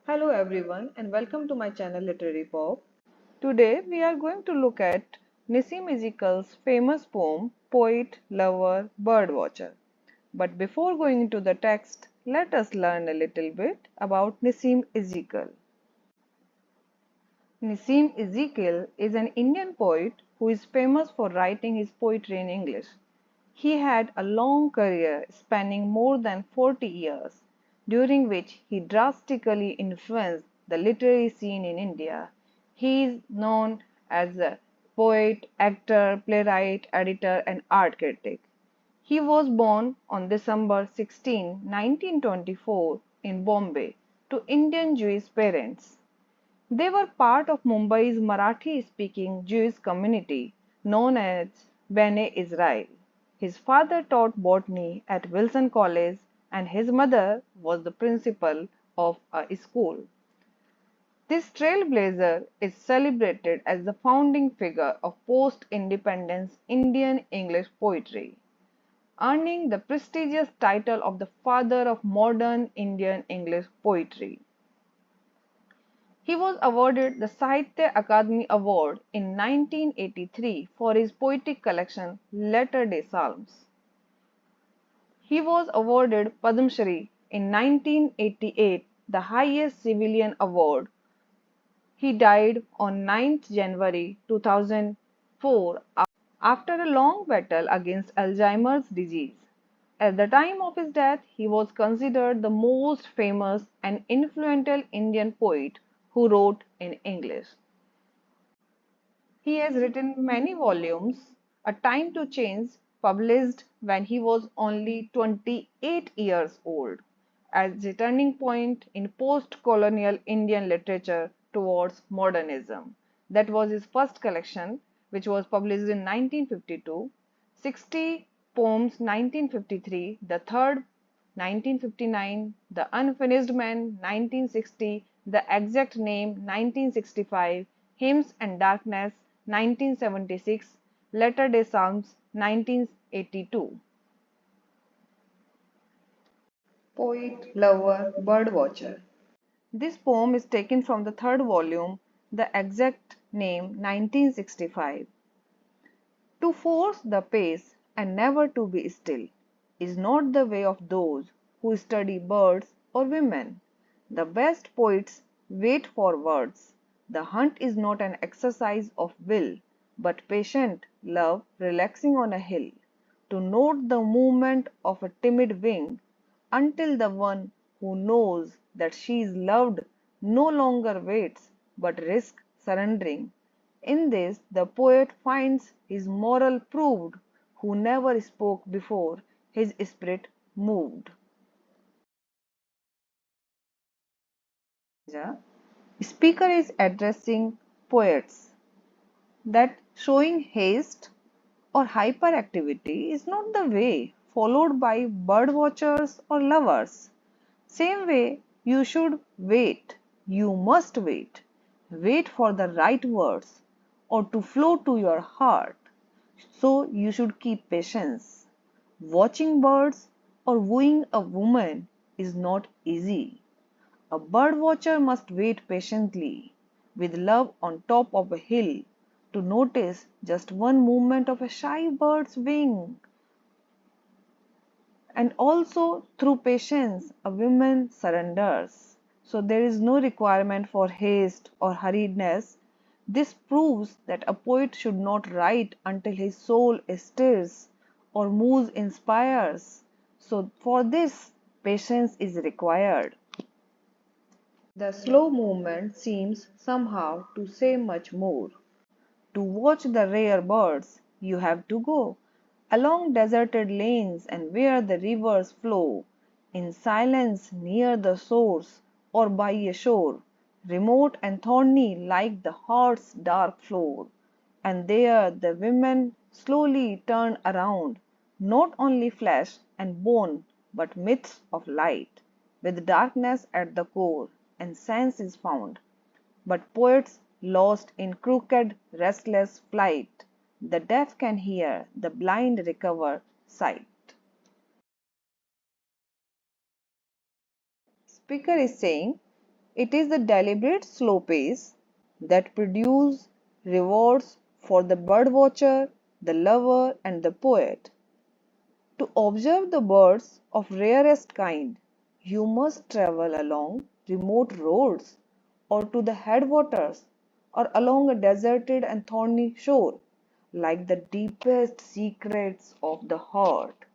Hello everyone and welcome to my channel Literary Pop. Today we are going to look at Nissim Ezekiel's famous poem Poet, Lover, Birdwatcher. But before going into the text, let us learn a little bit about Nissim Ezekiel. Nissim Ezekiel is an Indian poet who is famous for writing his poetry in English. He had a long career spanning more than 40 years, during which he drastically influenced the literary scene in India. He is known as a poet, actor, playwright, editor, and art critic. He was born on December 16, 1924, in Bombay to Indian Jewish parents. They were part of Mumbai's Marathi-speaking Jewish community known as Bene Israel. His father taught botany at Wilson College and his mother was the principal of a school. This trailblazer is celebrated as the founding figure of post-independence Indian English poetry, earning the prestigious title of the father of modern Indian English poetry. He was awarded the Sahitya Akademi Award in 1983 for his poetic collection Latter-day Psalms. He was awarded Padma Shri in 1988, the highest civilian award. He died on 9th January 2004 after a long battle against Alzheimer's disease. At the time of his death, he was considered the most famous and influential Indian poet who wrote in English. He has written many volumes. A Time to Change, published when he was only 28 years old, as a turning point in post-colonial Indian literature towards modernism. That was his first collection, which was published in 1952. 60 Poems 1953, The Third 1959, The Unfinished Man 1960, The Exact Name 1965, Hymns and Darkness 1976, Latter-day Psalms 1982. Poet, Lover, Birdwatcher. This poem is taken from the third volume, The Exact Name 1965. To force the pace and never to be still is not the way of those who study birds or women. The best poets wait for words. The hunt is not an exercise of will, but patient love relaxing on a hill, to note the movement of a timid wing, until the one who knows that she is loved no longer waits, but risks surrendering. In this the poet finds his moral proved, who never spoke before his spirit moved. The speaker is addressing poets that showing haste or hyperactivity is not the way followed by bird watchers or lovers. Same way you should wait, you must wait. Wait for the right words or to flow to your heart. So you should keep patience. Watching birds or wooing a woman is not easy. A bird watcher must wait patiently, with love on top of a hill, to notice just one movement of a shy bird's wing. And also, through patience, a woman surrenders. So there is no requirement for haste or hurriedness. This proves that a poet should not write until his soul stirs or muse inspires. So for this, patience is required. The slow movement seems somehow to say much more. To watch the rare birds, you have to go along deserted lanes and where the rivers flow, in silence near the source or by a shore, remote and thorny like the heart's dark floor. And there the women slowly turn around, not only flesh and bone, but myths of light, with darkness at the core, and sense is found. But poets lost in crooked, restless flight, the deaf can hear, the blind recover sight. Speaker is saying, It is the deliberate slow pace that produces rewards for the birdwatcher, the lover, and the poet. To observe the birds of rarest kind, you must travel along remote roads, or to the headwaters, or along a deserted and thorny shore, like the deepest secrets of the heart.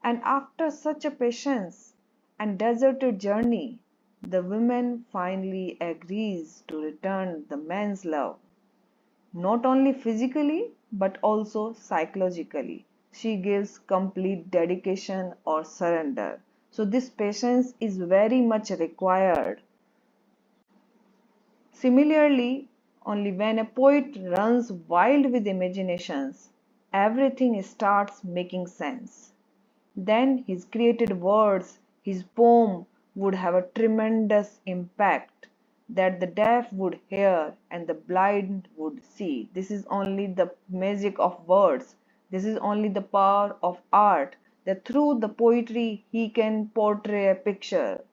And after such a patience and deserted journey, the woman finally agrees to return the man's love, not only physically but also psychologically. She gives complete dedication or surrender. So, this patience is very much required. Similarly, only when a poet runs wild with imaginations, everything starts making sense. Then his created words, his poem would have a tremendous impact that the deaf would hear and the blind would see. This is only the magic of words. This is only the power of art that through the poetry he can portray a picture.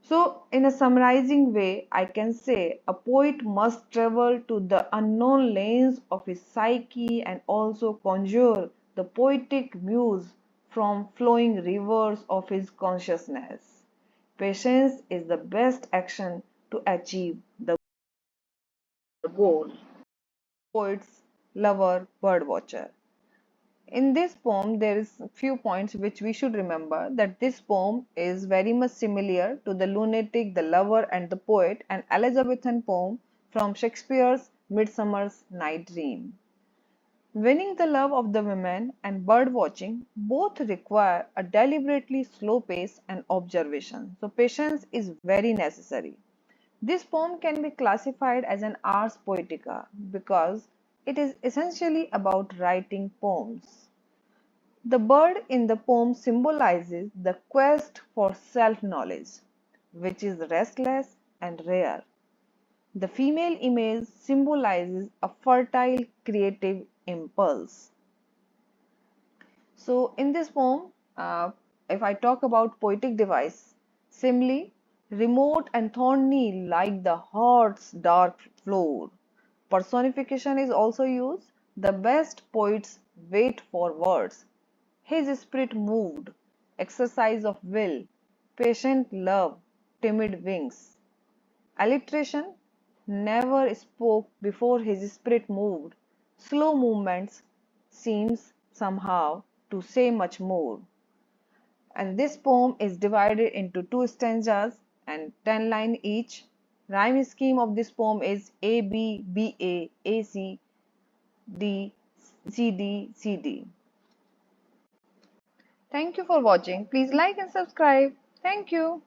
So, in a summarizing way, I can say a poet must travel to the unknown lanes of his psyche and also conjure the poetic muse from flowing rivers of his consciousness. Patience is the best action to achieve the goal. Poet's lover, birdwatcher. In this poem, there is a few points which we should remember that this poem is very much similar to the lunatic, the lover, and the poet, an Elizabethan poem from Shakespeare's Midsummer's Night Dream. Winning the love of the women and bird watching both require a deliberately slow pace and observation. So, patience is very necessary. This poem can be classified as an ars poetica because it is essentially about writing poems. The bird in the poem symbolizes the quest for self knowledge, which is restless and rare. The female image symbolizes a fertile creative impulse. So, in this poem, if I talk about poetic device, simile, remote and thorny like the heart's dark floor. Personification is also used. The best poets wait for words. His spirit moved, exercise of will, patient love, timid wings. Alliteration never spoke before his spirit moved. Slow movements seems somehow to say much more. And this poem is divided into two stanzas and 10 lines each. Rhyme scheme of this poem is A B B A A C D C D C D. Thank you for watching. Please like and subscribe. Thank you.